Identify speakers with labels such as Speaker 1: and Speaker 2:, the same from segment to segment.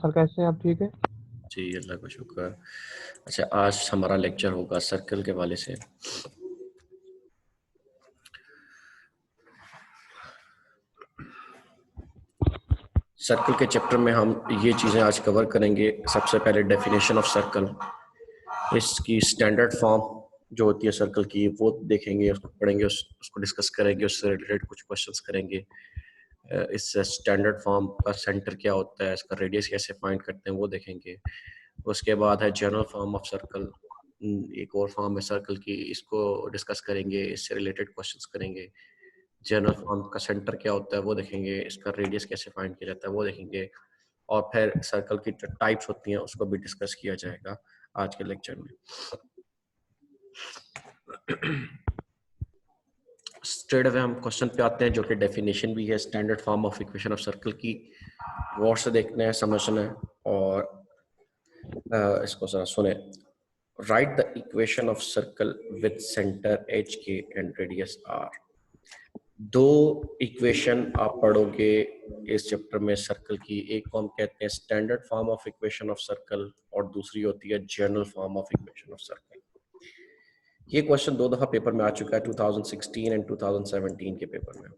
Speaker 1: Sir कैसे हैं आप? ठीक है।
Speaker 2: जी अल्लाह का शुक्र। अच्छा, आज हमारा लेक्चर होगा सर्कल के हवाले से। सर्कल के चैप्टर में हम ये चीज़ें आज कवर करेंगे। सबसे पहले डेफिनेशन ऑफ सर्कल, इसकी स्टैंडर्ड फॉर्म जो होती है सर्कल की वो देखेंगे, उसको पढ़ेंगे, उसको डिस्कस करेंगे, उससे रिलेटेड कुछ क्वेश्चंस करेंगे। इससे स्टैंडर्ड फॉर्म का सेंटर क्या होता है, इसका रेडियस कैसे फाइंड करते हैं वो देखेंगे। उसके बाद है जनरल फॉर्म ऑफ सर्कल, एक और फॉर्म है सर्कल की, इसको डिस्कस करेंगे, इससे रिलेटेड क्वेश्चंस करेंगे। जनरल फॉर्म का सेंटर क्या होता है वो देखेंगे, इसका रेडियस कैसे फाइंड किया जाता है वो देखेंगे, और फिर सर्कल की जो टाइप्स होती हैं उसको भी डिस्कस किया जाएगा आज के लेक्चर में। स्ट्रेट अवे हम क्वेश्चन पे आते हैं, जो कि डेफिनेशन भी है standard form of equation of circle की। गौर से देखना है, समझना है, और इसको जरा सुने। Right the equation of circle with centre H के एंड रेडियस आर। दो इक्वेशन आप पढ़ोगे इस चैप्टर में सर्कल की। एक को हम कहते हैं standard form of equation of circle और दूसरी होती है general form of equation of circle. ये क्वेश्चन दो दफा पेपर में आ चुका है, 2016 एंड 2017 के पेपर में।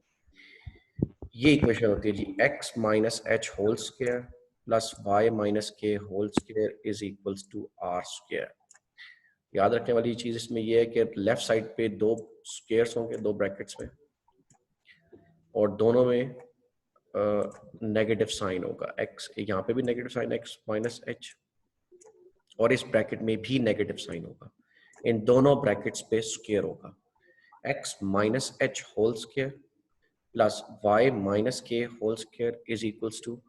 Speaker 2: ये इक्वेशन होती है जी, x minus H whole square plus Y minus K whole square is equals to R square. याद रखने वाली चीज इसमें यह है कि लेफ्ट साइड पे दो स्क्वायर्स होंगे, दो ब्रैकेट्स में, और दोनों में नेगेटिव साइन होगा। x यहाँ पे भी negative sign x minus H, और इस ब्रैकेट में भी नेगेटिव साइन होगा। इन दोनों ब्रैकेट्स पे स्क्वायर होगा। x minus H whole square plus Y minus K whole square is equals to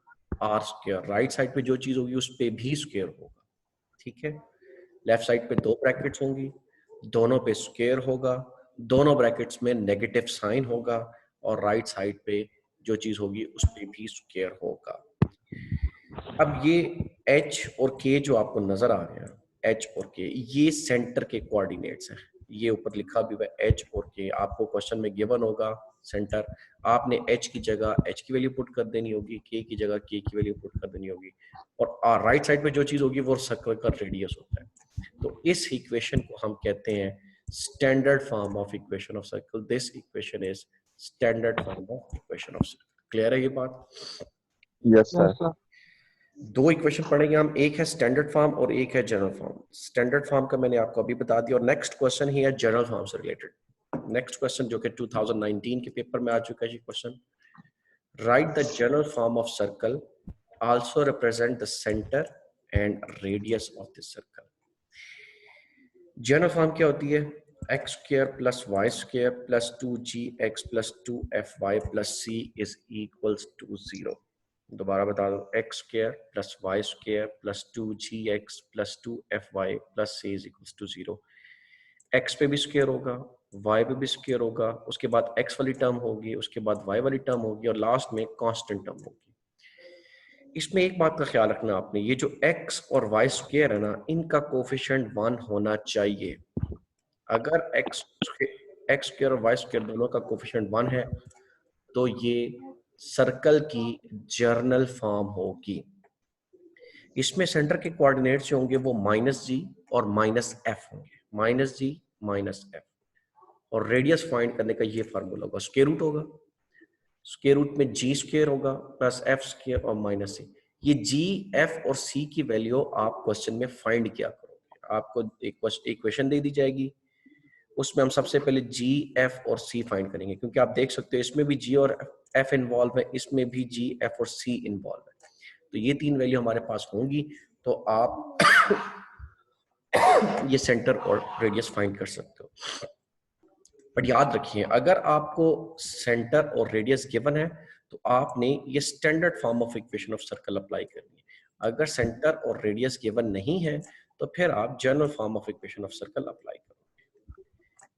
Speaker 2: R square. Right side पे जो चीज होगी उस पे भी स्क्वायर होगा, ठीक है। लेफ्ट साइड पे दो ब्रैकेट्स होंगी, दोनों पे स्क्वायर होगा, दोनों ब्रैकेट्स में नेगेटिव साइन होगा, और राइट साइड पे जो चीज होगी उस पे भी स्क्वायर होगा। अब ये h और k जो आपको नजर आ रहे हैं, h और k, ये सेंटर के कोऑर्डिनेट्स हैं। ये ऊपर लिखा भी हुआ है h और k। आपको क्वेश्चन में गिवन होगा सेंटर, आपने h की जगह h की वैल्यू पुट कर देनी होगी, k की जगह k की वैल्यू पुट कर देनी होगी, और राइट साइड पे जो चीज होगी वो सर्कल का रेडियस होता है। तो इस इक्वेशन को हम कहते हैं standard form of equation of circle. This equation is standard form of equation of circle. Clear है ये बात?
Speaker 3: Yes
Speaker 1: yes
Speaker 3: sir.
Speaker 1: सर।
Speaker 2: दो इक्वेशन पढ़ेंगे हम, एक है स्टैंडर्ड फॉर्म और एक है जनरल फॉर्म। स्टैंडर्ड फॉर्म का मैंने आपको अभी बता दिया, और नेक्स्ट क्वेश्चन ही है जनरल फॉर्म से रिलेटेड। नेक्स्ट क्वेश्चन जो कि 2019 के पेपर में आ चुका है ये question. Write the general form of circle also represent the centre and radius of this circle. General form क्या होती है? X square plus Y square plus 2gx plus 2fy plus c is equals to 0। दोबारा बता दो, X square plus Y square plus 2gx plus 2fy plus c is equals to 0। X पे भी square होगा, Y पे भी square होगा, उसके बाद एक्स वाली टर्म होगी, उसके बाद वाई वाली टर्म होगी, और लास्ट में कांस्टेंट टर्म होगी। इसमें एक बात का ख्याल रखना आपने, ये जो x और y स्क्वायर है ना, इनका कोफिशिएंट 1 होना चाहिए। अगर x स्क्वायर और y स्क्वायर दोनों का कोफिशिएंट 1 है तो ये सर्कल की जर्नल फॉर्म होगी। इसमें सेंटर के कोऑर्डिनेट्स जो होंगे वो -g और -f होंगे, -g -f। और रेडियस फाइंड करने का ये फार्मूला होगा, स्क्वायर रूट होगा, स्क्वायर रूट में g स्क्वायर होगा प्लस f स्क्वायर और माइनस c। ये g, f और c की वैल्यू आप क्वेश्चन में फाइंड किया करोगे। आपको एक इक्वेशन दे दी जाएगी, उसमें हम सबसे पहले g, f और c फाइंड करेंगे, क्योंकि आप देख सकते हो इसमें भी g और f इन्वॉल्व है, इसमें भी g, f और c इन्वॉल्व है। तो ये तीन वैल्यू हमारे पास होंगी तो आप ये सेंटर और रेडियस फाइंड कर सकते हो। बट याद रखिए, अगर आपको सेंटर और रेडियस गिवन है तो आपने ये standard form of equation of circle apply करनी है। अगर सेंटर और रेडियस गिवन नहीं है तो फिर आप general form of equation of circle apply करोगे।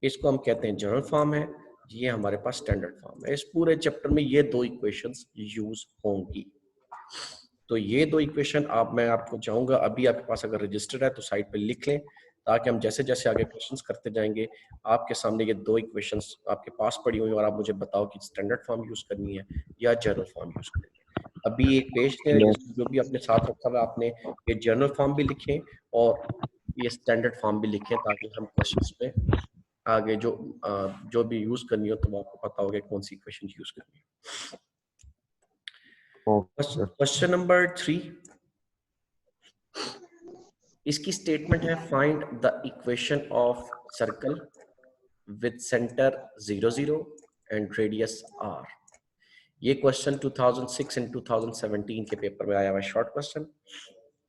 Speaker 2: इसको हम कहते हैं जनरल फॉर्म है, ये हमारे पास स्टैंडर्ड फॉर्म है। इस पूरे चैप्टर में ये दो इक्वेशंस यूज होंगी। तो ये दो इक्वेशन मैं आपको चाहूंगा अभी आपके पास अगर रजिस्टर है तो साइड पे लिख लें, ताकि हम जैसे जैसे आगे क्वेश्चंस करते जाएंगे आपके सामने ये दो इक्वेशंस आपके पास पड़ी हुई और आप मुझे बताओ कि स्टैंडर्ड फॉर्म यूज करनी है या जनरल फॉर्म यूज करनी है। अभी एक पेज है जिसमें जो भी आपने साथ रखा हुआ आपने ये जर्नल फॉर्म भी लिखें और ये स्टैंडर्ड फॉर्म भी लिखें ताकि हम क्वेश्चंस में आगे जो भी यूज करनी हो तो वो आपको पता होगा कौन सी इक्वेशन यूज करनी है। क्वेश्चन नंबर 3, इसकी स्टेटमेंट है find the equation of circle with centre 0 0 and radius r। ये क्वेश्चन 2006 एंड 2017 के पेपर में आया हुआ शॉर्ट क्वेश्चन।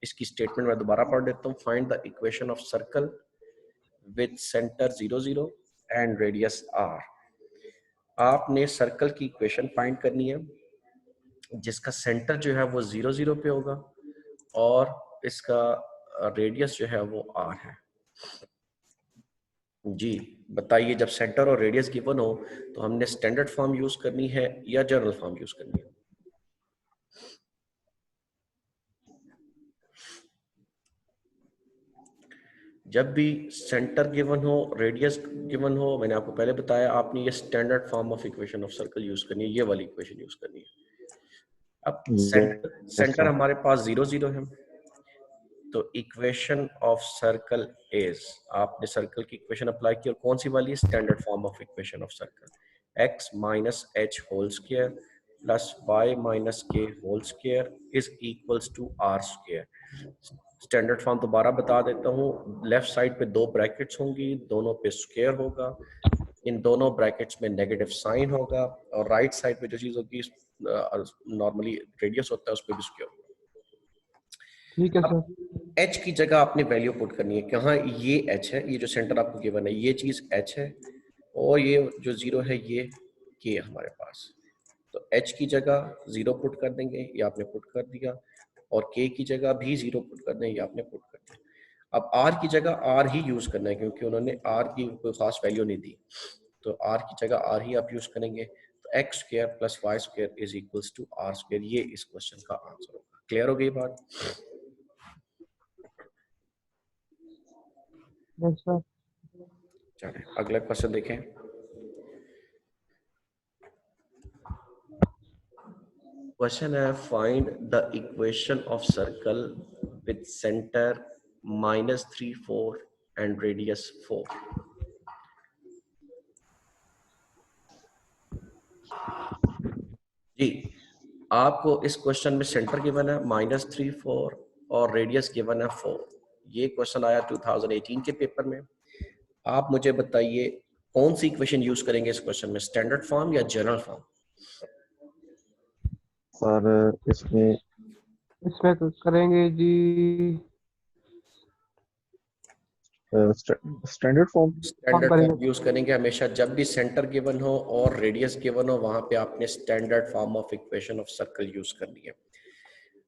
Speaker 2: इसकी स्टेटमेंट मैं दोबारा पढ़ देता हूँ। Find the equation of circle with centre 0 0 and radius r। आपने सर्कल की इक्वेशन फाइंड करनी है जिसका सेंटर जो है वो 0 0 पे होगा और इसका रेडियस जो है वो r है। जी बताइए, जब सेंटर और रेडियस गिवन हो तो हमने स्टैंडर्ड फॉर्म यूज करनी है या जनरल फॉर्म यूज करनी है? जब भी सेंटर गिवन हो, रेडियस गिवन हो, मैंने आपको पहले बताया आपने ये standard form of equation of circle use करनी है, ये वाली इक्वेशन यूज करनी है। अब सेंटर हमारे पास 0 0 है तो इक्वेशन ऑफ सर्कल इज, आपने सर्कल की इक्वेशन अप्लाई की और कौन सी वाली है? Standard form of equation of circle, x minus H whole square plus y minus K whole square is equals to r square. Standard form दोबारा बता देता हूँ, लेफ्ट साइड पे दो ब्रैकेट्स होंगी, दोनों पे स्क्वायर होगा, इन दोनों ब्रैकेट्स में नेगेटिव साइन होगा और राइट साइड पे जो चीज होगी नॉर्मली रेडियस होता है उस पर भी स्क्वायर होगा।
Speaker 1: ठीक है सर।
Speaker 2: h की जगह आपने वैल्यू पुट करनी है, कहाँ? ये h है, ये जो सेंटर आपको गिवन है ये चीज h है और ये जो 0 है ये k हमारे पास। तो h की जगह 0 पुट कर देंगे, ये आपने पुट कर दिया, और k की जगह भी 0 पुट कर देंगे, ये आपने पुट कर दिया। अब r की जगह r ही यूज करना है क्योंकि उन्होंने r की कोई खास वैल्यू नहीं दी, तो r की जगह r ही आप यूज करेंगे। तो x square plus Y square is equals to r square, ये इस क्वेश्चन का आंसर होगा। क्लियर हो गई बात?
Speaker 1: Yes sir.
Speaker 2: चलिए अगला क्वेश्चन देखें। क्वेश्चन है find the equation of circle with centre -3 4 and radius 4। जी आपको इस क्वेश्चन में सेंटर गिवन है -3 4 और रेडियस गिवन है 4। ये क्वेश्चन आया 2018 के पेपर में। आप मुझे बताइए कौन सी इक्वेशन यूज करेंगे इस क्वेश्चन में, स्टैंडर्ड फॉर्म या जनरल फॉर्म?
Speaker 3: सर
Speaker 1: इसमें करेंगे जी
Speaker 3: स्टैंडर्ड फॉर्म
Speaker 2: स्टैंडर्ड
Speaker 1: करेंगे।
Speaker 2: फॉर्म यूज करेंगे हमेशा, जब भी सेंटर गिवन हो और रेडियस गिवन हो वहां पे आपने standard form of equation of circle use करनी है।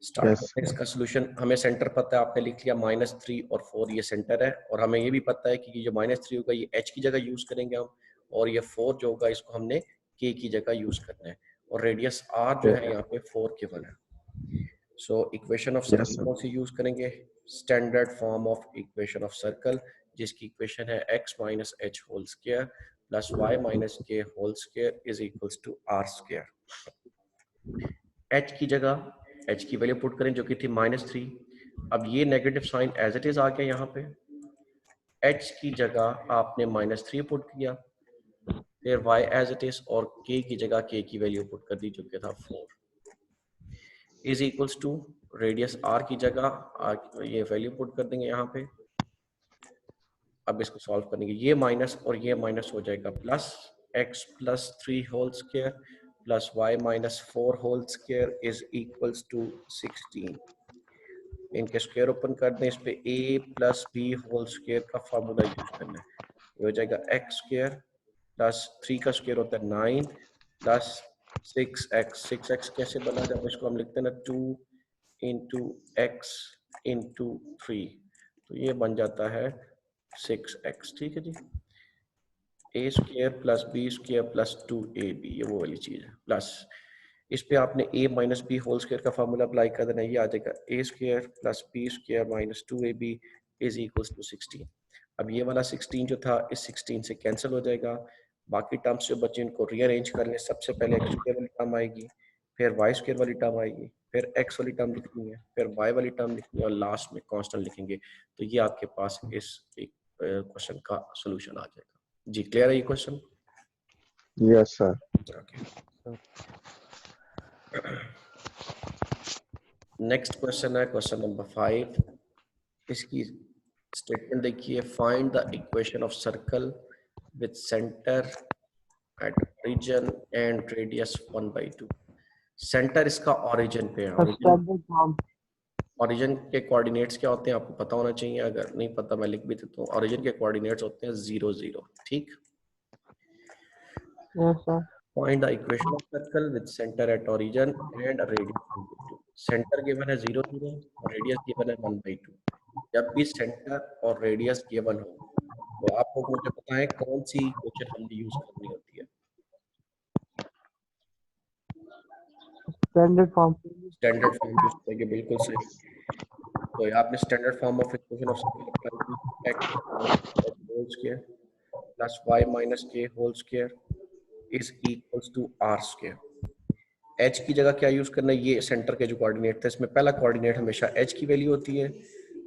Speaker 2: स्टार्ट करते हैं इसका सोल्यूशन। हमें सेंटर पता है, आपने लिख लिया -3 और 4 ये सेंटर है, और हमें ये भी पता है कि ये जो -3 होगा ये h की जगह यूज करेंगे हम, और ये 4 जो होगा इसको हमने k की जगह यूज करना है, और रेडियस r जो है यहाँ पे 4 गिवन है। सो इक्वेशन ऑफ सर्कल कौन सी यूज करेंगे? Standard form of equation of circle, जिसकी इक्वेशन है x minus H whole square plus y minus K whole square is equals to r square. h की जगह h की value put करें जो कि थी -3। अब ये negative sign as it is आ गया यहाँ पे, h की जगह आपने -3 पुट किया, फिर y एज इट इज, और k की जगह k की वैल्यू पुट कर दी जो कि था 4 is equals to radius r की जगह ये वैल्यू पुट कर देंगे यहाँ पे। अब इसको सॉल्व करेंगे, ये माइनस और ये माइनस हो जाएगा plus x plus 3 whole square plus y minus 4 whole square is equals to 16। इनके स्क्वायर ओपन कर दें, इस पे a plus B whole square का फार्मूला यूज करना है, ये हो जाएगा x स्क्वायर प्लस 3 का स्क्वायर होता है 9 प्लस 6x। 6x कैसे बना? जब इसको हम लिखते हैं ना 2 इंटू एक्स इंटू 3, तो ये बन जाता है 6x। ठीक है जी, A square plus B square plus 2ab, ये वो वाली चीज है। प्लस इस पे आपने a minus B whole square का फार्मूला अप्लाई कर देना है, ये आ जाएगा a square plus B square minus 2ab is equals to 16। अब ये वाला 16 जो था इस 16 से कैंसिल हो जाएगा, बाकी टर्म्स जो बचे इनको रीअरेंज कर लें। सबसे पहले x स्क्वायर वाली टर्म आएगी, फिर y स्क्वायर वाली टर्म आएगी, फिर x वाली टर्म लिखनी है, फिर y वाली टर्म लिखनी है और लास्ट में कांस्टेंट लिखेंगे। तो ये आपके पास इस क्वेश्चन का सॉल्यूशन आ जाएगा। जी क्लियर है ये question?
Speaker 3: Yes sir.
Speaker 2: Next question है क्वेश्चन नंबर 5। इसकी स्टेटमेंट देखिए, find the equation of circle with centre at origin and radius 1/2। Centre इसका ओरिजिन पे है।
Speaker 1: Standard form.
Speaker 2: ओरिजिन के कोऑर्डिनेट्स क्या होते हैं आपको पता होना चाहिए, अगर नहीं पता मैं लिख भी देता हूँ। ओरिजिन के कोऑर्डिनेट्स होते हैं 0 0। ठीक।
Speaker 1: Yes sir.
Speaker 2: Find the equation of circle with centre at origin and radius 1/2। Centre given है 0 0 और रेडियस गिवन है 1/2। जब भी सेंटर और रेडियस गिवन हो तो आप लोग मुझे बताएं कौन सी इक्वेशन हमने यूज करनी होती है।
Speaker 1: Standard form.
Speaker 2: Standard form use करेंगे, बिल्कुल सही। तो ये आपने standard form of equation of circle apply की, x whole square plus y minus k whole square is equals to r square. h की जगह क्या यूज करना है, ये सेंटर के जो कोऑर्डिनेट थे इसमें पहला कोऑर्डिनेट हमेशा h की वैल्यू होती है,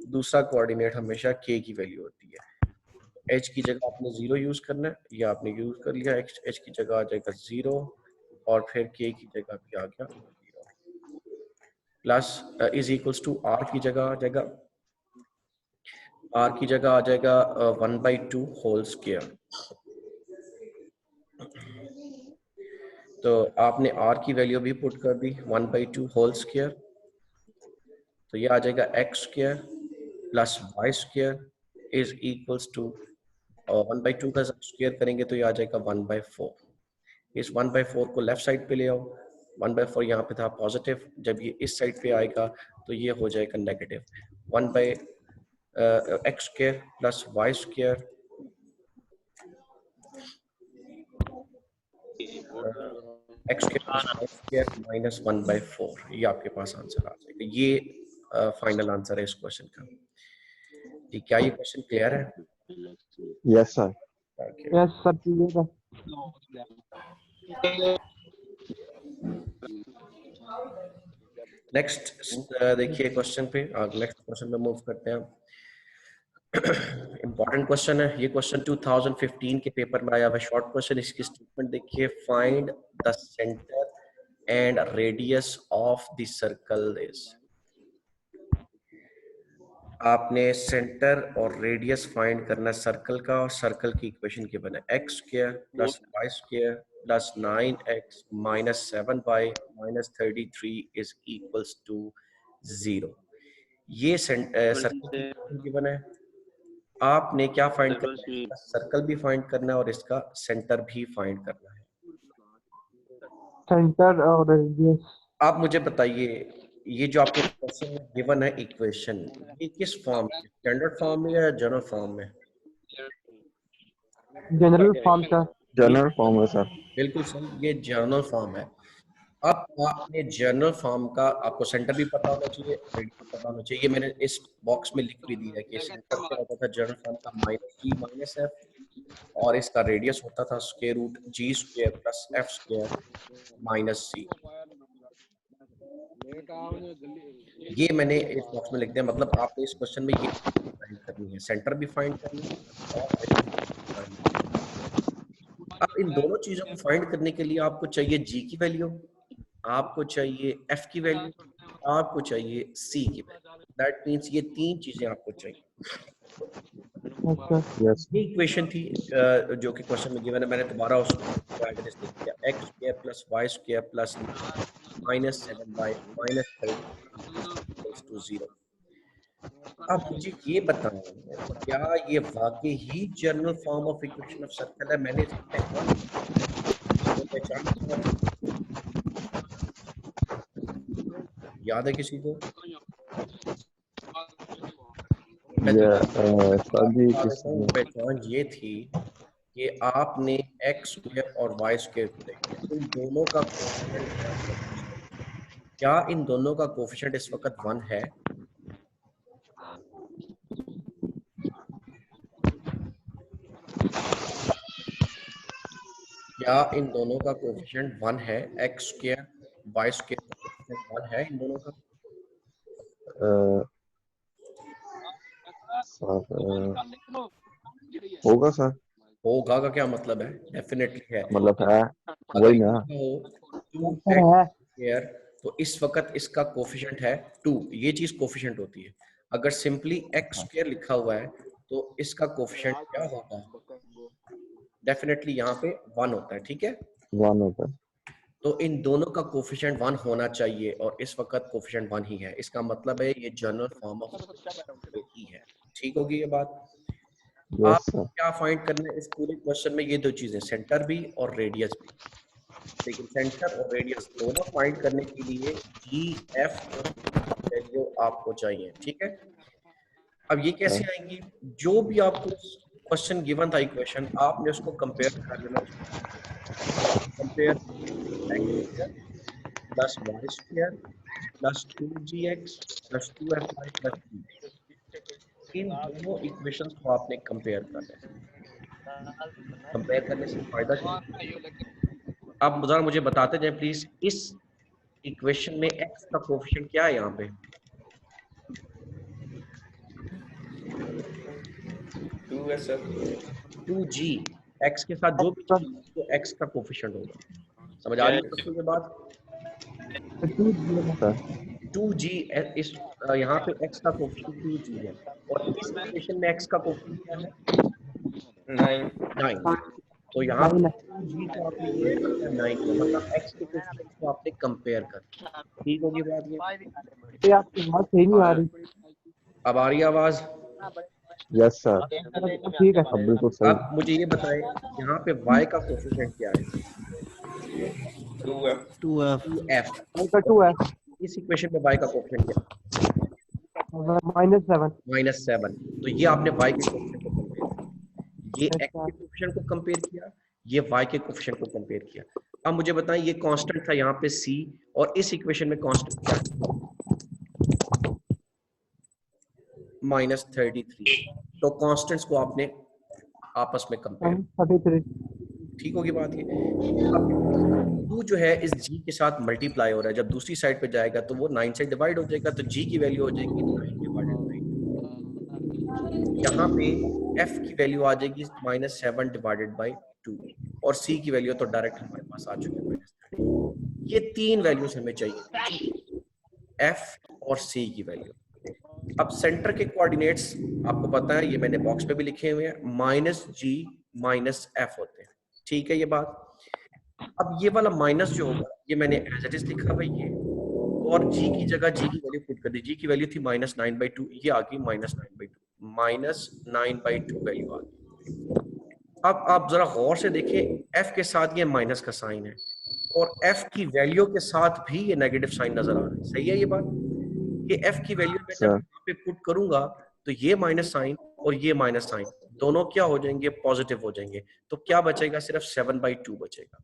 Speaker 2: दूसरा कोऑर्डिनेट हमेशा k की वैल्यू होती है। h की जगह आपने 0 यूज करना है, या आपने यूज कर लिया, h की जगह आ जाएगा 0 और फिर k की जगह क्या आ गया 0 plus is equals to r की जगह आ जाएगा, r की जगह आ जाएगा 1/2 होल स्क्वायर। तो आपने r की वैल्यू भी पुट कर दी 1/2 होल स्क्वायर, तो ये आ जाएगा x square plus y square is equals to 1/2 का स्क्वायर करेंगे तो ये आ जाएगा 1/4। इस 1/4 को लेफ्ट साइड पे ले आओ, 1/4 यहाँ पे था पॉजिटिव, जब ये इस साइड पे आएगा तो ये हो जाएगा negative. 1/x square plus y square x square minus 1/4, ये आपके पास आंसर आ जाएगा। ये फाइनल आंसर है इस क्वेश्चन का। ठीक, क्या ये क्वेश्चन क्लियर है?
Speaker 3: Yes sir.
Speaker 1: Yes sir clear है।
Speaker 2: नेक्स्ट देखिए क्वेश्चन पे, नेक्स्ट क्वेश्चन पे मूव करते हैं। इंपॉर्टेंट क्वेश्चन है ये क्वेश्चन, 2015 के पेपर में आया हुआ शॉर्ट क्वेश्चन। इसकी स्टेटमेंट देखिए, find the centre and radius of the circle is. आपने सेंटर और रेडियस फाइंड करना है सर्कल का, और सर्कल की इक्वेशन की बना x square plus y square plus 9x minus 7y minus 33 is equals to 0। ये सर्कल की इक्वेशन की बना है। आपने क्या फाइंड करना है, सर्कल भी फाइंड करना है और इसका सेंटर भी फाइंड करना है।
Speaker 1: सेंटर और रेडियस।
Speaker 2: आप मुझे बताइए, ये जो आपके क्वेश्चन में गिवन है इक्वेशन, ये किस फॉर्म में, स्टैंडर्ड फॉर्म में या जनरल फॉर्म में?
Speaker 1: General form sir.
Speaker 3: General form है सर।
Speaker 2: बिल्कुल सही, ये जनरल फॉर्म है। अब आपने जनरल फॉर्म का, आपको सेंटर भी पता होना चाहिए, रेडियस पता होना चाहिए। मैंने इस बॉक्स में लिख भी दिया है कि सेंटर क्या होता था जनरल फॉर्म का, -g माइनस f, और इसका रेडियस होता था square root g square plus f square minus c। ये मैंने इस बॉक्स में लिख दिया, मतलब आपने इस क्वेश्चन में ये फाइंड करनी है, सेंटर भी फाइंड करनी है और रेडियस भी फाइंड करनी है। अब इन दोनों चीजों को फाइंड करने के लिए आपको चाहिए g की वैल्यू, आपको चाहिए f की वैल्यू, आपको चाहिए c की वैल्यू। दैट मींस ये तीन चीजें आपको चाहिए।
Speaker 3: यस।
Speaker 2: ये इक्वेशन थी जो कि क्वेश्चन में गिवन है। मैंने दोबारा उसको एड्रेस लिख दिया, x square plus y square plus minus 7y minus 30 0। अब मुझे ये बताओ, क्या ये वाकई ही general form of equation of circle है? मैंने इसको पहचान किया, याद है किसी को? पहचान ये थी कि आपने x स्क्वायर और y स्क्वायर को देखा, इन दोनों का कोफिशिएंट, क्या इन दोनों का कोफिशिएंट इस वक्त 1 है? क्या इन दोनों का कोफिशिएंट 1 है? x स्क्वायर y स्क्वायर का कोफिशिएंट 1 है इन दोनों का?
Speaker 3: होगा सर,
Speaker 2: होगा का क्या मतलब है? डेफिनेटली है।
Speaker 3: मतलब है
Speaker 2: अगर
Speaker 3: वही ना।
Speaker 2: इसका हो 2x
Speaker 1: है
Speaker 2: स्क्वायर तो इस वक्त इसका कोफिशिएंट है 2, ये चीज कोफिशिएंट होती है। अगर सिंपली x स्क्वायर लिखा हुआ है तो इसका कोफिशिएंट क्या होगा? डेफिनेटली यहाँ पे 1 होता है, ठीक है।
Speaker 3: 1 होता है।
Speaker 2: तो इन दोनों का कोफिशिएंट 1 होना चाहिए और इस वक्त कोफिशिएंट 1 ही है। इसका मतलब है ये जनरल फॉर्म ऑफ ही है। ठीक होगी ये बात? आप
Speaker 3: यस सर।
Speaker 2: क्या फाइंड करना है इस पूरे क्वेश्चन में? ये दो चीजें, सेंटर भी और रेडियस भी। लेकिन सेंटर और रेडियस दोनों फाइंड करने के लिए जी एफ और वैल्यू आपको चाहिए, ठीक है। अब ये कैसे आएंगी? जो भी आपको क्वेश्चन गिवन था, इक्वेशन, आपने उसको कंपेयर कर लेना। Compare X square plus Y square plus 2gx plus 2fy plus 3, इन दोनों इक्वेशंस को आपने कंपेयर करना है। कंपेयर करने से फायदा क्या है? आप जरा मुझे बताते जाए प्लीज, इस इक्वेशन में x का कोएफिशिएंट क्या है? यहाँ पे
Speaker 4: 2 है सर।
Speaker 2: 2g, x के साथ जो भी चीज तो x का कोएफिशिएंट होगा। समझ आ रही है सबको ये बात? 2g इस यहाँ पे x का कोएफिशिएंट 2g है और इस इक्वेशन में x का कोएफिशिएंट क्या है?
Speaker 4: 9।
Speaker 2: 9। तो यहाँ पे 2g को आपने कंपेयर किया 9 को, मतलब x के कोएफिशिएंट को आपने कंपेयर कर। ठीक होगी बात ये?
Speaker 1: आपकी बात सही नहीं आ रही।
Speaker 2: अब आ रही है आवाज?
Speaker 3: यस सर,
Speaker 1: ठीक है।
Speaker 3: अब बिल्कुल सही।
Speaker 2: अब मुझे ये बताएं, यहाँ पे y का कोएफिशिएंट क्या है?
Speaker 4: 2f।
Speaker 2: 2f।
Speaker 1: का 2 है
Speaker 2: इस इक्वेशन में y का कोएफिशिएंट क्या
Speaker 1: -7।
Speaker 2: है? -7। तो ये आपने y के कोएफिशिएंट को कंपेयर किया, ये x के कोएफिशिएंट को कंपेयर किया, ये y के कोएफिशिएंट को कंपेयर किया। अब मुझे बताएं, ये कांस्टेंट था यहाँ पे c और इस इक्वेशन में कांस्टेंट क्या है? -33। तो कांस्टेंट्स को आपने आपस में कंपेयर।
Speaker 1: 33।
Speaker 2: ठीक होगी बात ये? अब u जो है इस g के साथ मल्टीप्लाई हो रहा है, जब दूसरी साइड पे जाएगा तो वो 9 से डिवाइड हो जाएगा, तो g की वैल्यू हो जाएगी 9 डिवाइडेड बाई 2। यहाँ पे f की वैल्यू आ जाएगी -7 डिवाइडेड बाई 2 और c की वैल्यू तो डायरेक्ट हमारे पास आ चुकी है -30। ये तीन वैल्यूज हमें चाहिए, f और c की वैल्यू। अब सेंटर के कोऑर्डिनेट्स आपको पता है, ये मैंने बॉक्स पे भी लिखे हुए हैं, -g -f होते हैं, ठीक है ये बात। अब ये वाला माइनस जो होगा ये मैंने एज इट इज लिखा भाई ये, और g की जगह g की वैल्यू पुट कर दी। g की वैल्यू थी -9/2, ये आ गई -9/2, -9/2 वैल्यू आ गई। अब आप जरा गौर से देखें, f के साथ ये माइनस का साइन है और f की वैल्यू के साथ भी ये नेगेटिव साइन नजर आ रहा है। सही है ये बात? ये f की वैल्यू में जब यहाँ पे पुट करूंगा तो ये माइनस साइन और ये माइनस साइन दोनों क्या हो जाएंगे? पॉजिटिव हो जाएंगे। तो क्या बचेगा? सिर्फ 7/2 बचेगा।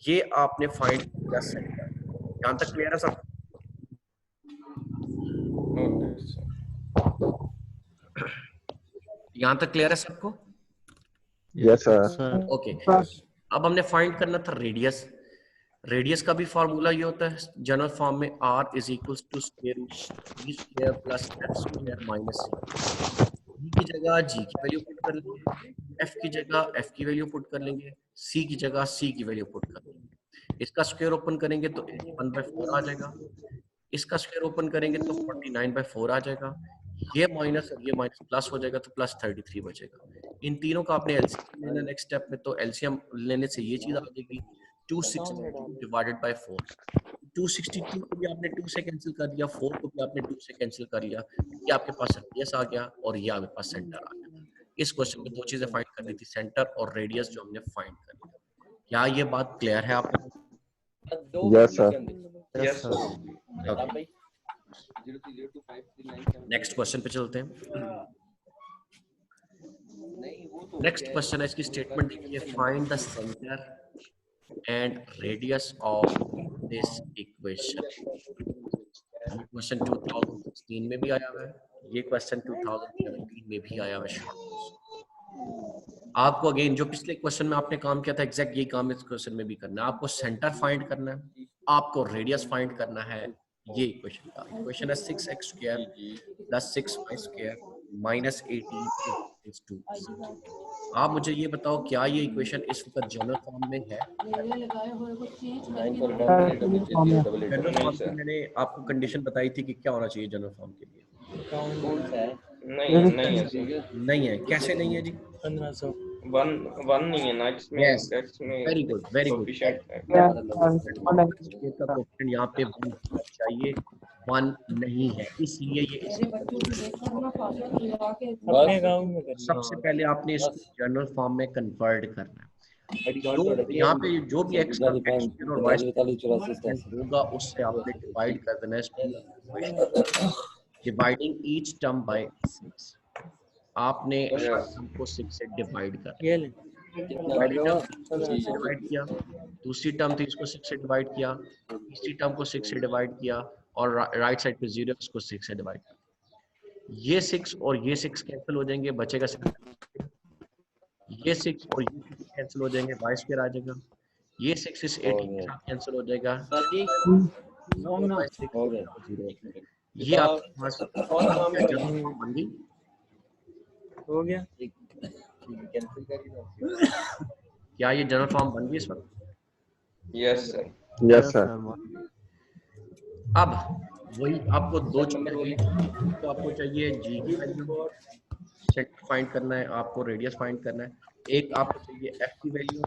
Speaker 2: ये आपने फाइंड किया सेंटर। यहाँ तक क्लियर है सब? यहाँ तक क्लियर है सबको?
Speaker 3: Yes sir.
Speaker 2: ओके। अब हमने फाइंड करना था रेडियस। रेडियस का भी फार्मूला ये होता है जनरल फॉर्म में, r = (² + f² - c। g की जगह g की वैल्यू पुट कर लेंगे, f की जगह f की वैल्यू पुट कर लेंगे, c की जगह c की वैल्यू पुट कर लेंगे। इसका स्क्वायर ओपन करेंगे तो 1/4 आ जाएगा, इसका स्क्वायर ओपन करेंगे तो 49/4 आ जाएगा, ये माइनस और ये माइनस प्लस हो जाएगा तो +33 बचेगा। इन तीनों का आपने एलसीएम लेना नेक्स्ट स्टेप में, तो एलसीएम लेने से ये चीज आ जाएगी 262 डिवाइडेड बाय 4। 262 को भी आपने 2 से कैंसिल कर दिया, 4 को भी आपने 2 से कैंसिल कर लिया, ये आपके पास रेडियस आ गया और ये आपके पास सेंटर आ गया। इस क्वेश्चन में दो चीजें फाइंड करनी थी, सेंटर और रेडियस, जो हमने फाइंड कर लिया। क्या ये बात क्लियर है आपको?
Speaker 3: Yes sir.
Speaker 4: Yes sir.
Speaker 2: Next question पे चलते हैं। नेक्स्ट क्वेश्चन है, इसकी स्टेटमेंट देखिए, find the centre and radius of this equation. Question 2016 में भी आया हुआ है, ये क्वेश्चन 2017 में भी आया हुआ है। आपको अगेन जो पिछले क्वेश्चन में आपने काम किया था, एग्जैक्ट यही काम इस क्वेश्चन में भी करना है। आपको सेंटर फाइंड करना है, आपको रेडियस फाइंड करना है ये इक्वेशन का इक्वेशन है 6x square plus 6y square minus 18 is 2। आप मुझे ये बताओ क्या ये इक्वेशन इस वक्त जनरल फॉर्म में है? जनरल
Speaker 4: नहीं
Speaker 2: फॉर्म
Speaker 4: सर,
Speaker 2: की मैंने आपको कंडीशन बताई थी कि क्या होना चाहिए जनरल फॉर्म के लिए।
Speaker 4: नहीं है सर,
Speaker 2: नहीं है, कैसे नहीं है जी?
Speaker 4: 1 नहीं है ना इसमें,
Speaker 2: यस,
Speaker 4: x में
Speaker 2: very good very good.
Speaker 4: Coefficient है।
Speaker 2: का कोफिशिएंट यहाँ पे 1 होना चाहिए, 1 नहीं है, इसलिए ये इस सबसे पहले आपने इसको जनरल फॉर्म में कन्वर्ट करना है। जो यहाँ पे जो भी x का x और y होगा उससे आपने डिवाइड कर देना है equation, dividing each term by 6। आपने टर्म को 6 से डिवाइड करना है। पहली टर्म 6 से डिवाइड किया, दूसरी टर्म थी इसको 6 से डिवाइड किया, तीसरी टर्म को 6 से डिवाइड किया और राइट साइड पे 0 इसको 6 से डिवाइड किया। ये 6 और ये 6 कैंसिल हो जाएंगे, बचेगा 6। ये 6 और ये 6 कैंसिल हो जाएंगे, y स्क्वायर आ जाएगा। ये 6 इस 18 के साथ कैंसिल हो जाएगा, ये आपके पास जनरल फॉर्म बन गई।
Speaker 1: हो गया।
Speaker 2: क्या ये जनरल फॉर्म बन गई इस वक्त?
Speaker 4: यस सर,
Speaker 3: यस सर,
Speaker 2: अब वही आपको दो चीजें हुई, तो आपको चाहिए g की वैल्यू सेट फाइंड करना है, आपको रेडियस फाइंड करना है, एक आपको चाहिए f की वैल्यू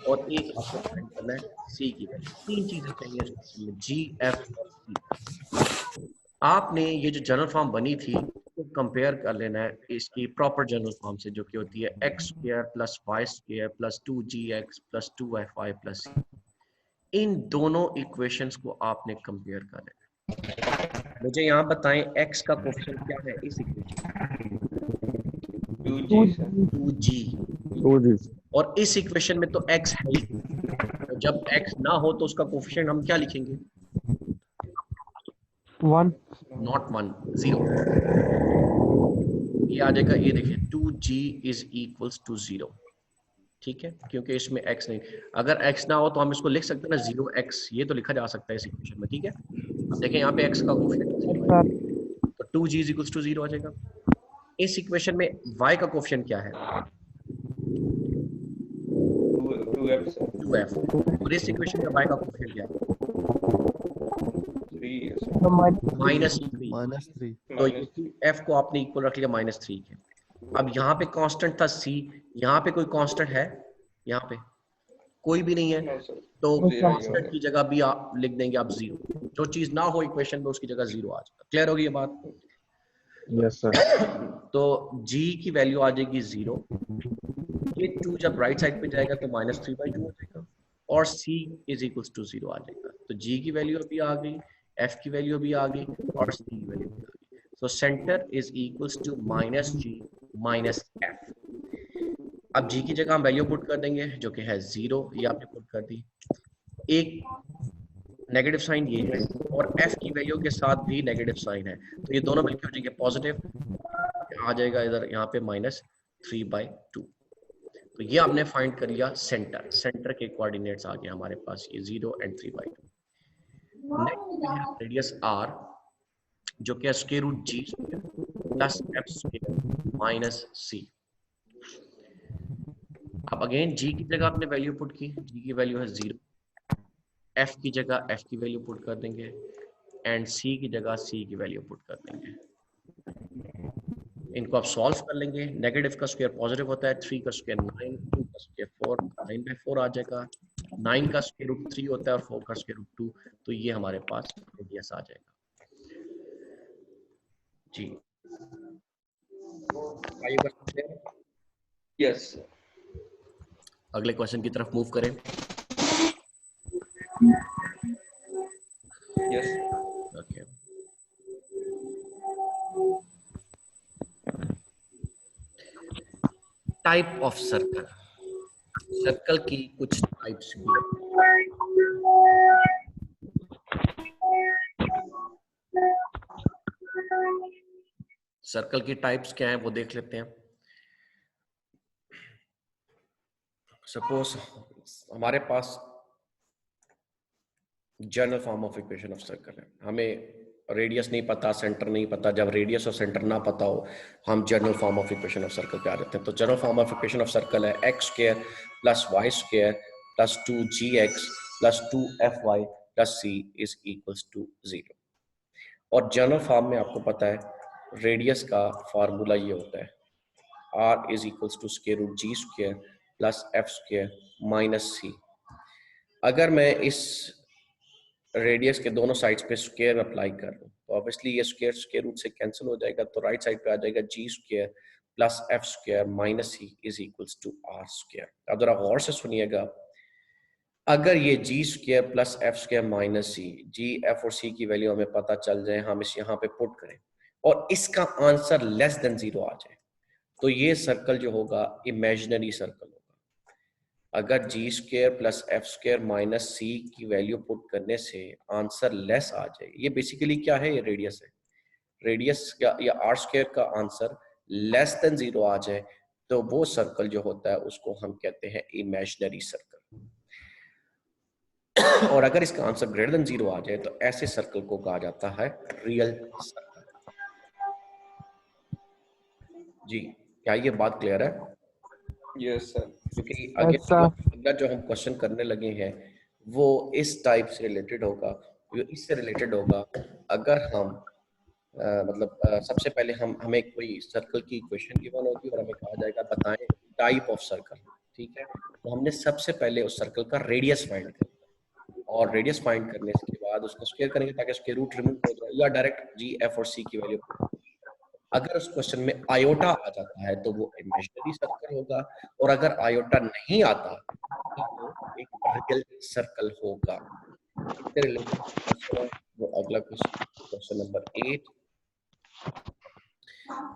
Speaker 2: और एक आपको फाइंड करना है c की वैल्यू। तीन चीजें चाहिए इस क्वेश्चन में, g, f और c। आपने ये जो जनरल फॉर्म बनी थी तो कंपेयर कर लेना है इसकी प्रॉपर जनरल फॉर्म से, जो कि होती है x square plus y square plus 2gx plus 2fy plus c। इन दोनों इक्वेशंस को आपने कंपेयर कर लेना। मुझे यहाँ बताएं x का कोफिशिएंट क्या है इस equation?
Speaker 4: 2g sir,
Speaker 2: 2g।
Speaker 3: 2g,
Speaker 2: और इस इक्वेशन में तो x है ही, तो जब x ना हो तो उसका कोफिशिएंट हम क्या लिखेंगे?
Speaker 1: 1
Speaker 2: नॉट 1, 0। ये आ जाएगा, ये देखिए 2g इज इक्वल्स टू 0, ठीक है, क्योंकि इसमें x नहीं। अगर x ना हो तो हम इसको लिख सकते हैं ना 0x, ये तो लिखा जा सकता है इस इक्वेशन में, ठीक है। अब देखें यहाँ पे x का कोफिशिएंट 0 है, तो 2g इज इक्वल्स टू 0 आ जाएगा। इस इक्वेशन में y का कोफिशिएंट क्या है?
Speaker 4: 2f sir,
Speaker 2: 2f। और इस इक्वेशन में y का कोफिशिएंट क्या है?
Speaker 4: 3 है सर,
Speaker 2: -3। तो ये f को आपने इक्वल रख लिया -3 के। अब यहाँ पे कांस्टेंट था c, यहाँ पे कोई कांस्टेंट है? यहाँ पे कोई भी नहीं है,
Speaker 4: नो सर,
Speaker 2: तो
Speaker 4: Zero ही
Speaker 2: कांस्टेंट
Speaker 4: होगा।
Speaker 2: की जगह भी आप लिख देंगे आप 0। जो चीज ना हो इक्वेशन में उसकी जगह 0 आ जाएगा। क्लियर होगी ये बात?
Speaker 3: यस सर,
Speaker 2: तो g की वैल्यू आ जाएगी 0, ये 2 जब राइट साइड पे जाएगा तो -3/2 हो जाएगा और c इज इक्वल्स टू 0 आ जाएगा। तो g की वैल्यू भी आ गई, f की वैल्यू भी आ गई और c की वैल्यू भी आ गई। So centre is equals to -g -f। अब g की जगह हम वैल्यू पुट कर देंगे जो कि है 0, ये आपने पुट कर दी। एक नेगेटिव साइन ये है और f की वैल्यू के साथ भी नेगेटिव साइन है, तो ये दोनों मिलकर हो जाएंगे पॉजिटिव, आ जाएगा इधर यहाँ पे -3/2। तो ये आपने फाइंड कर लिया सेंटर, सेंटर के कोऑर्डिनेट्स आ गए हमारे पास, ये 0 और 3/2। Next we have radius r, जो कि square root g plus f square minus c। अब अगेन g की जगह आपने वैल्यू पुट की, g की वैल्यू है 0, f की जगह f की वैल्यू पुट कर देंगे एंड c की जगह c की वैल्यू पुट कर देंगे। इनको आप सॉल्व कर लेंगे, नेगेटिव का स्क्वायर पॉजिटिव होता है, 3 का स्क्वायर 9, 2 का स्क्वायर 4, 9/4 आ जाएगा, 9 का स्क्वायर रूट 3 होता है और 4 का स्क्वायर रूट 2, तो ये हमारे पास रेडियस आ जाएगा जी। आइए करते हैं,
Speaker 4: यस
Speaker 2: अगले क्वेश्चन की तरफ मूव करें।
Speaker 4: Yes
Speaker 2: okay, type of circle, circle की कुछ टाइप्स भी हैं। सर्कल की टाइप्स क्या हैं वो देख लेते हैं। सपोज हमारे पास general form of equation of circle है। हमें रेडियस नहीं पता, सेंटर नहीं पता। जब रेडियस और सेंटर ना पता हो, हम general form of equation of circle पे आ जाते हैं। तो general form of equation of circle है X square plus Y square plus 2gx plus 2fy plus c is equals to 0। और जनरल फॉर्म में आपको पता है रेडियस का फार्मूला ये होता है r is equals to square root g square plus f square minus c। अगर मैं इस रेडियस के दोनों साइड्स पे स्क्वायर अप्लाई कर लूं तो ऑब्वियसली ये स्क्वायर स्क्वायर रूट से कैंसिल हो जाएगा, तो राइट साइड पे आ जाएगा g square plus f square minus c is equals to r square. अब जरा गौर से सुनिएगा, अगर ये g square plus f square minus c, g, f और c की वैल्यू हमें पता चल जाए, हम इस यहाँ पे पुट करें और इसका आंसर लेस देन 0 आ जाए, तो ये सर्कल जो होगा इमेजिनरी सर्कल होगा। अगर G square plus F square minus C की वैल्यू पुट करने से आंसर लेस आ जाए, ये बेसिकली क्या है, ये रेडियस है। रेडियस या आर स्क्वायर का आंसर लेस देन 0 आ जाए तो वो सर्कल जो होता है उसको हम कहते हैं इमेजिनरी सर्कल। और अगर इसका आंसर ग्रेटर देन 0 आ जाए तो ऐसे सर्कल को कहा जाता है रियल सर्कल। जी, क्या ये बात क्लियर है?
Speaker 4: Yes sir.
Speaker 2: क्योंकि अगला जो हम क्वेश्चन करने लगे हैं वो इस टाइप से रिलेटेड होगा, जो इससे रिलेटेड होगा। अगर हम सबसे पहले हमें कोई सर्कल की इक्वेशन गिवन होगी और हमें कहा जाएगा बताएं टाइप ऑफ सर्कल, ठीक है। तो हमने सबसे पहले उस सर्कल का रेडियस फाइंड करना और रेडियस फाइंड करने के बाद उसका स्क्वायर करेंगे ताकि स्क्वायर रूट रिमूव हो जाए, या डायरेक्ट जी, एफ और सी की वैल्यू। अगर उस क्वेश्चन में आयोटा आ जाता है तो वो इमेजिनरी सर्कल होगा, और अगर आयोटा नहीं आता तो वो एक रियल सर्कल होगा। इससे रिलेटेड क्वेश्चन है वो अगला क्वेश्चन, क्वेश्चन नंबर 8।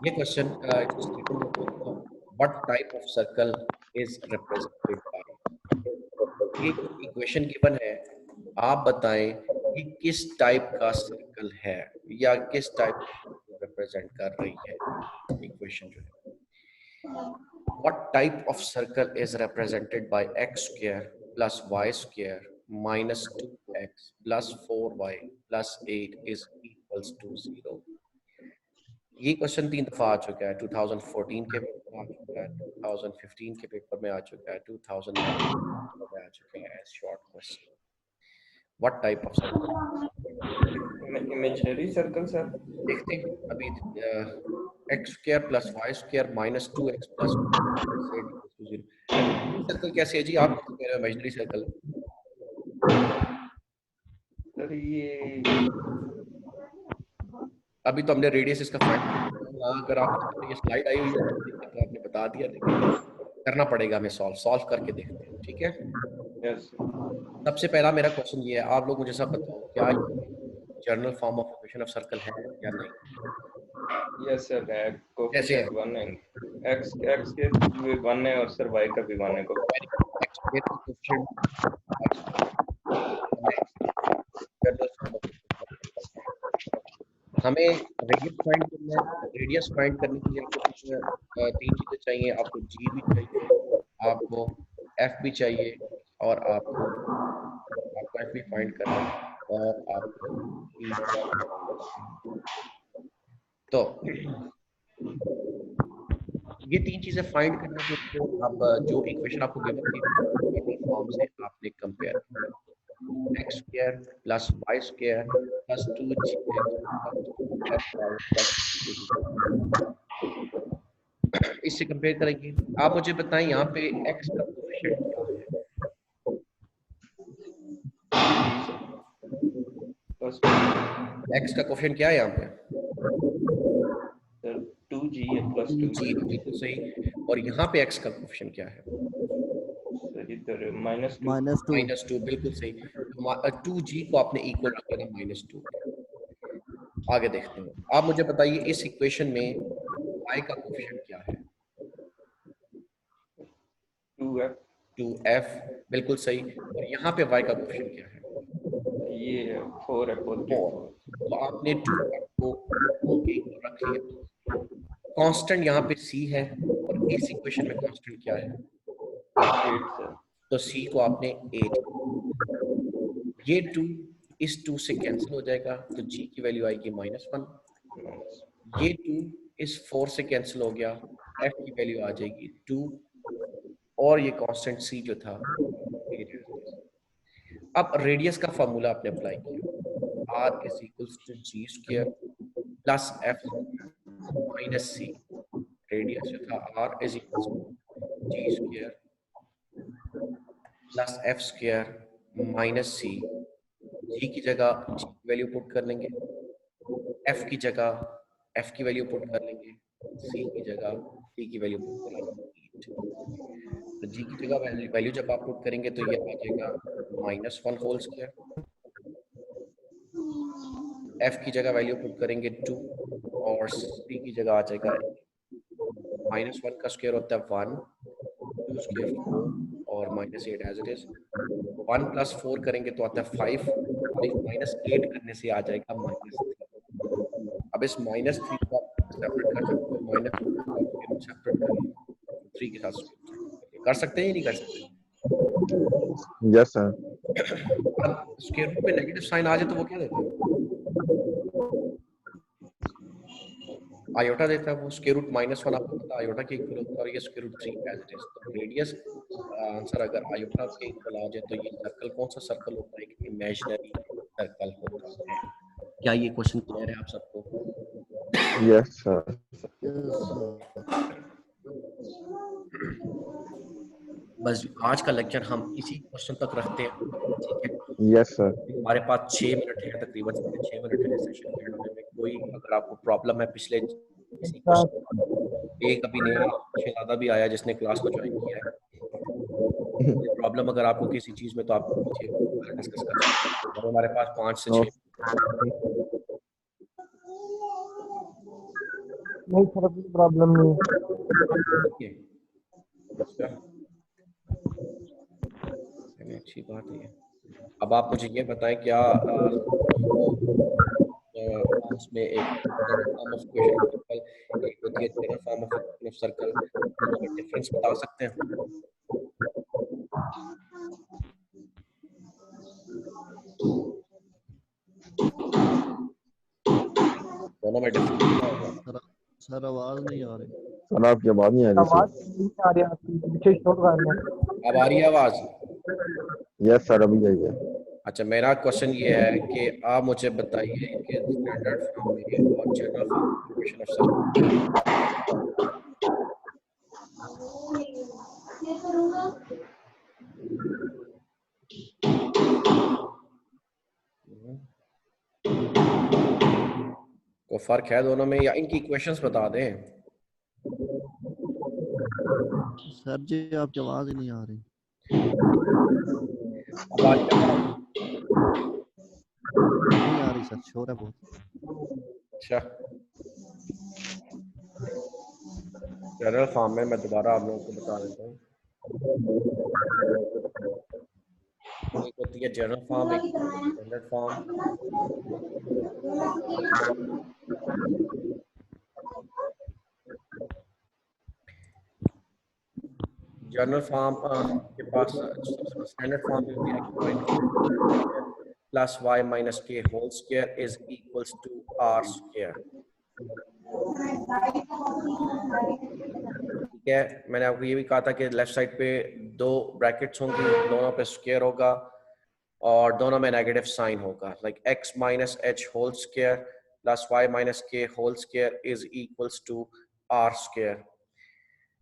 Speaker 2: ये question what type of circle is represented by. एक इक्वेशन गिवन है, आप बताएं कि किस टाइप का सर्कल है या किस टाइप रिप्रेजेंट कर रही है इक्वेशन जो है। What type of circle is represented by x square plus y square minus 2x plus 4y plus 8 is equals to 0। ये क्वेश्चन 3 दफा आ चुका है। 2014 के पेपर में आ चुका है, 2015 के पेपर में आ चुका है, 2019 में आ चुका है as short question. What type of circle?
Speaker 4: Imaginary circle sir.
Speaker 2: देखते हैं अभी X square plus Y square minus 2x plus 0। Circle कैसे है जी, आप कह रहे हो इमेजिनरी सर्कल?
Speaker 4: सर ये
Speaker 2: अभी तो हमने रेडियस इसका फाइंड, अगर आप ये स्लाइड आई हुई है तो आपने बता दिया, लेकिन करना पड़ेगा हमें, सॉल्व करके देखते हैं, ठीक है।
Speaker 4: यस।
Speaker 2: सबसे पहला मेरा क्वेश्चन ये है, आप लोग मुझे सब बताओ क्या general form of equation of circle है या नहीं?
Speaker 4: यस सर है।
Speaker 2: कैसे है?
Speaker 4: वन है, एक्स के भी वन है और सर वाई का भी वन है।
Speaker 2: हमें रेडियस फाइंड करना है। रेडियस फाइंड करने के लिए आपको कुछ 3 चीजें चाहिए। आपको जी भी चाहिए, आपको एफ भी चाहिए, और आपको एफ भी फाइंड करना है, और आपको तो ये 3 चीजें फाइंड करने के लिए आप जो इक्वेशन आपको गिवन थी फॉर्म से आपने कंपेयर किया, X square plus Y square plus 2g इससे कंपेयर करेंगे। आप मुझे बताएं यहाँ पे x का कोएफिशिएंट क्या है? x का कोएफिशिएंट क्या है यहाँ पे?
Speaker 4: 2g प्लस 2g,
Speaker 2: बिल्कुल सही। और यहाँ पे x का कोएफिशिएंट क्या है?
Speaker 4: इधर माइनस
Speaker 2: -2, बिल्कुल सही। 2g को आपने इक्वल रख देना -2। आगे देखते हैं। आप मुझे बताइए इस इक्वेशन में y का कोएफिशिएंट क्या है? 2f, बिल्कुल सही। और यहाँ पे y का कोएफिशिएंट क्या है?
Speaker 4: ये 4 है, 4।
Speaker 2: तो आपने 2f को इक्वल रख लिया। कांस्टेंट यहाँ पे c है, और इस इक्वेशन में कांस्टेंट क्या है?
Speaker 4: 8 सर।
Speaker 2: तो c को आपने 8, ये 2 इस 2 से कैंसिल हो जाएगा तो g की वैल्यू आएगी -1। ये 2 इस 4 से कैंसिल हो गया, f की वैल्यू आ जाएगी 2 और ये कांस्टेंट c जो था। अब रेडियस का फॉर्मूला आपने अप्लाई किया, r is equals to g square plus f minus c। Radius जो था r is equals to g square plus f square minus c। g की जगह g की वैल्यू पुट कर लेंगे, f की जगह f की वैल्यू पुट कर लेंगे, c की जगह c की वैल्यू पुट कर लेंगे। तो g की जगह वैल्यू जब आप पुट करेंगे तो ये आ जाएगा -1 होल स्क्वायर, f की जगह वैल्यू पुट करेंगे 2 और c की जगह आ जाएगा -1 का स्क्वायर होता है 1, 2 स्क्वायर 4 और -8 एज इट इज। 1 + 4 करेंगे तो आता है 5, 5 - 8 करने से आ जाएगा -3। अब इस -3 को आप सेपरेट कर सकते हो, -3 सेपरेट करिए 3 के साथ कर सकते हैं या नहीं कर सकते?
Speaker 3: Yes sir.
Speaker 2: अब स्क्वायर रूट में नेगेटिव साइन आ जाए तो वो क्या देता है? आयोटा देता है वो। स्क्वायर रूट -1 आपको पता आयोटा के इक्वल होता है और ये square root 3 as it is. तो रेडियस आंसर अगर आयोटा के इक्वल आ जाए तो ये सर्कल कौन सा सर्कल होता है? एक इमेजिनरी सर्कल होता है। क्या ये क्वेश्चन क्लियर है आप सबको?
Speaker 3: Yes sir.
Speaker 2: बस आज का लेक्चर हम इसी क्वेश्चन तक रखते हैं, ठीक है?
Speaker 3: Yes sir.
Speaker 2: हमारे पास 6 मिनट है, तकरीबन 6.5 मिनट है सेशन के एंड होने में। कोई अगर आपको प्रॉब्लम है पिछले किसी क्वेश्चन, एक अभी नया शहजादा भी आया जिसने क्लास को ज्वाइन किया है, प्रॉब्लम अगर आपको किसी चीज में तो आप पीछे डिस्कस कर सकते हैं। और हमारे पास 5 से 6
Speaker 5: नहीं सर, अभी प्रॉब्लम नहीं है।
Speaker 2: अच्छा, अच्छी बात है। अब आप मुझे ये बताएं क्या उसमें एक form of equation of circle, एक होती है general form of equation of circle, दोनों का डिफरेंस बता सकते हैं? दोनों में डिफरेंस?
Speaker 6: सर आवाज नहीं आ रही।
Speaker 3: सर आपकी आवाज नहीं आ रही
Speaker 5: आवाज
Speaker 3: सर।
Speaker 5: नहीं आ रही आपकी, पीछे शोर कर रहे हैं।
Speaker 2: अब आ रही है आवाज?
Speaker 3: यस सर, अभी आई है।
Speaker 2: अच्छा, मेरा क्वेश्चन ये है कि आप मुझे बताइए कि स्टैंडर्ड फॉर्म में और general form of equation of circle. कोई फर्क है दोनों में या इनकी इक्वेशंस बता दें?
Speaker 6: सर जी आपकी आवाज ही नहीं आ रही। नहीं आ रही सर, शोर है बहुत।
Speaker 2: अच्छा, जनरल फॉर्म में मैं दोबारा आप लोगों को बता देता हूँ। एक होती है जनरल फॉर्म, एक स्टैंडर्ड फॉर्म। जनरल फॉर्म के पास स्टैंडर्ड फॉर्म में होती है plus y minus K whole square is equals to r square. ठीक है, मैंने आपको ये भी कहा था कि लेफ्ट साइड पे 2 ब्रैकेट्स होंगी, दोनों पे स्क्वायर होगा और दोनों में नेगेटिव साइन होगा, like x minus h whole square plus y minus K whole square is equals to r square.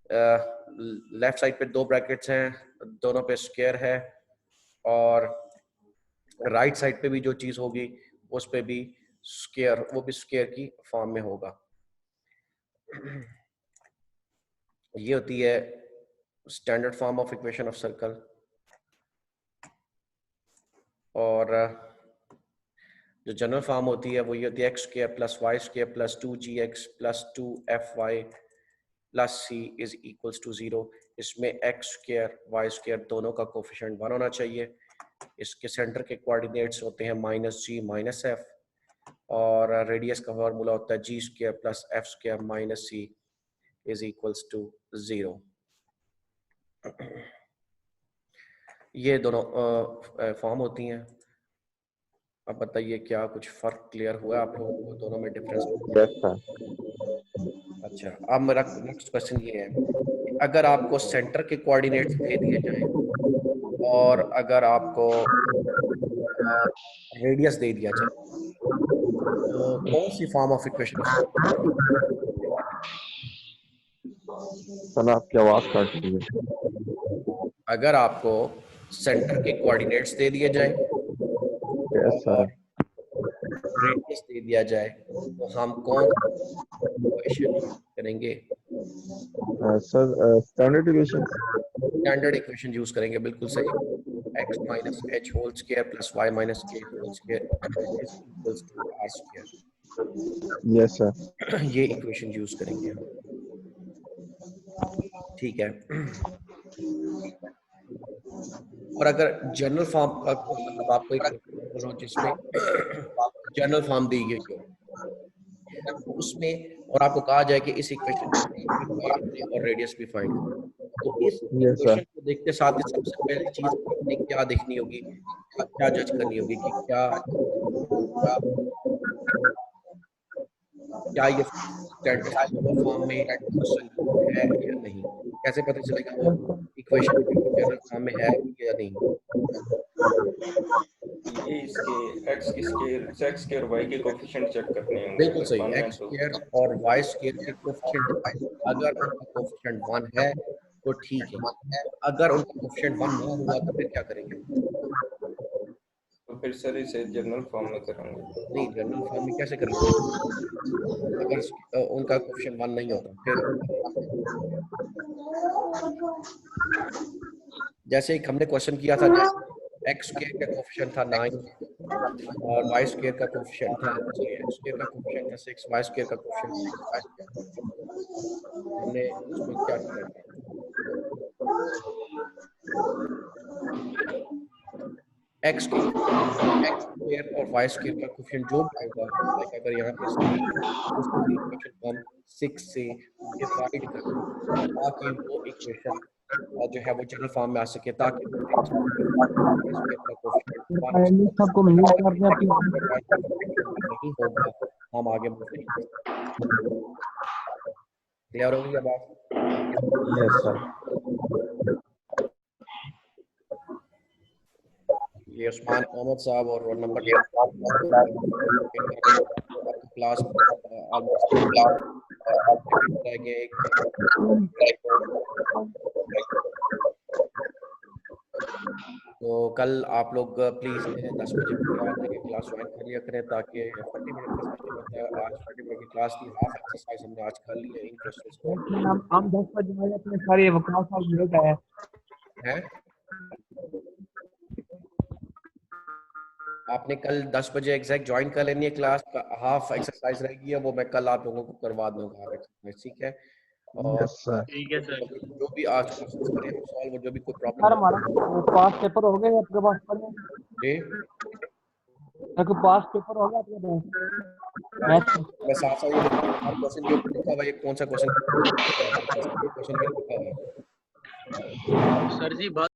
Speaker 2: Left side पे 2 ब्रैकेट्स हैं, दोनों पे स्क्वायर है और राइट साइड पे भी जो चीज होगी उस पे भी स्क्वायर, वो भी स्क्वायर की फॉर्म में होगा। ये होती है standard form of equation of circle. और जो जनरल फॉर्म होती है वो ये होती है X square plus Y square plus 2gx plus 2fy plus c is equals to 0। इसमें एक्स स्क्वायर वाई स्क्वायर दोनों का कोफिशिएंट 1 होना चाहिए। इसके सेंटर के कोऑर्डिनेट्स होते हैं -g माइनस f और रेडियस का फार्मूला होता है g square plus f square minus c is equals to 0। ये दोनों फॉर्म होती हैं। अब बताइए क्या कुछ फर्क क्लियर हुआ है आप लोगों को दोनों में डिफरेंस?
Speaker 3: Yes sir.
Speaker 2: अच्छा, अब मेरा नेक्स्ट क्वेश्चन ये है कि अगर आपको सेंटर के कोऑर्डिनेट्स दे दिए जाएं और अगर आपको रेडियस दे दिया जाए तो कौन सी फॉर्म ऑफ इक्वेशन?
Speaker 3: सर आपकी आवाज कट रही है।
Speaker 2: अगर आपको सेंटर के कोऑर्डिनेट्स दे दिए जाएं
Speaker 3: यस सर।
Speaker 2: रेडियस दे दिया जाए तो हम कौन इक्वेशन करेंगे?
Speaker 3: Sir standard equation.
Speaker 2: Standard equation use करेंगे, बिल्कुल सही। x minus H whole square plus y minus K whole square is equals to r square.
Speaker 3: Yes sir.
Speaker 2: ये इक्वेशन यूज करेंगे हम, ठीक है। और अगर जनरल फॉर्म का मतलब आपको एक जिसमें जनरल फॉर्म दी गई हो उसमें और आपको कहा जाए कि इस इक्वेशन और रेडियस भी फाइंड करो, तो इस इक्वेशन को देखते साथ ही सबसे पहली चीज आपने क्या देखनी होगी, क्या जज करनी होगी कि क्या ये स्टैंडर्ड फॉर्म में है या नहीं। कैसे पता चलेगा वो इक्वेशन जनरल फॉर्म में है या नहीं?
Speaker 4: ये इसके x के और y के कोफिशिएंट चेक करने होंगे।
Speaker 2: बिल्कुल सही, x स्क्वायर और y स्क्वायर के कोफिशिएंट अगर उनका कोफिशिएंट 1 है तो ठीक है, अगर उनका कोफिशिएंट 1 ना हुआ तो फिर क्या करेंगे?
Speaker 4: तो फिर सर इसे जनरल फॉर्म में करेंगे।
Speaker 2: नहीं, जनरल फॉर्म में कैसे करेंगे अगर उनका कोफिशिएंट 1 नहीं होता? फिर जैसे एक हमने क्वेश्चन किया था, x स्क्वायर का कोफिशिएंट था 9 और y स्क्वायर का कोफिशिएंट था, x स्क्वायर का कोफिशिएंट था 6, y स्क्वायर का कोफिशिएंट 5। हमने उसमें क्या किया? x स्क्वायर और y स्क्वायर का कोफिशिएंट जो भी आएगा, लाइक अगर यहाँ पे उसको इक्वेशन हम 6 से डिवाइड करें ताकि वो इक्वेशन जो है वो जनरल फॉर्म में आ सके, ताकि
Speaker 5: सबको म्यूट कर दिया
Speaker 2: नहीं होगा, हम आगे बढ़ नहीं। क्लियर हो गई बात?
Speaker 3: Yes sir.
Speaker 2: ये उस्मान अहमद साहब और रोल नंबर क्लास तो कल आप लोग प्लीज 10 बजे क्लास ज्वाइन कर लिया करें ताकि 40 मिनट का सेशन होता है। आज 40 मिनट की क्लास की हाफ एक्सरसाइज हमने आज कर ली है इन क्वेश्चंस को।
Speaker 5: हम 10 बजे आए अपने सारे वकाफ साहब लेट आए
Speaker 2: हैं। आपने कल 10 बजे एग्जैक्ट ज्वाइन कर लेनी है क्लास, हाफ एक्सरसाइज रहेगी है वो मैं कल आप लोगों को करवा दूंगा हाफ एक्सरसाइज, ठीक है? और
Speaker 1: ठीक है सर।
Speaker 2: जो भी आज क्वेश्चंस करें हम सॉल्व, जो भी कोई
Speaker 5: सर
Speaker 2: प्रॉब्लम
Speaker 5: हमारा पास पेपर हो गया आपके पास
Speaker 2: जी
Speaker 5: आपके पास पेपर हो गया आपके पास
Speaker 2: मैं साथ साथ ये हर क्वेश्चन के ऊपर लिखा हुआ है कौन सा क्वेश्चन लिखा हुआ है
Speaker 1: सर जी बात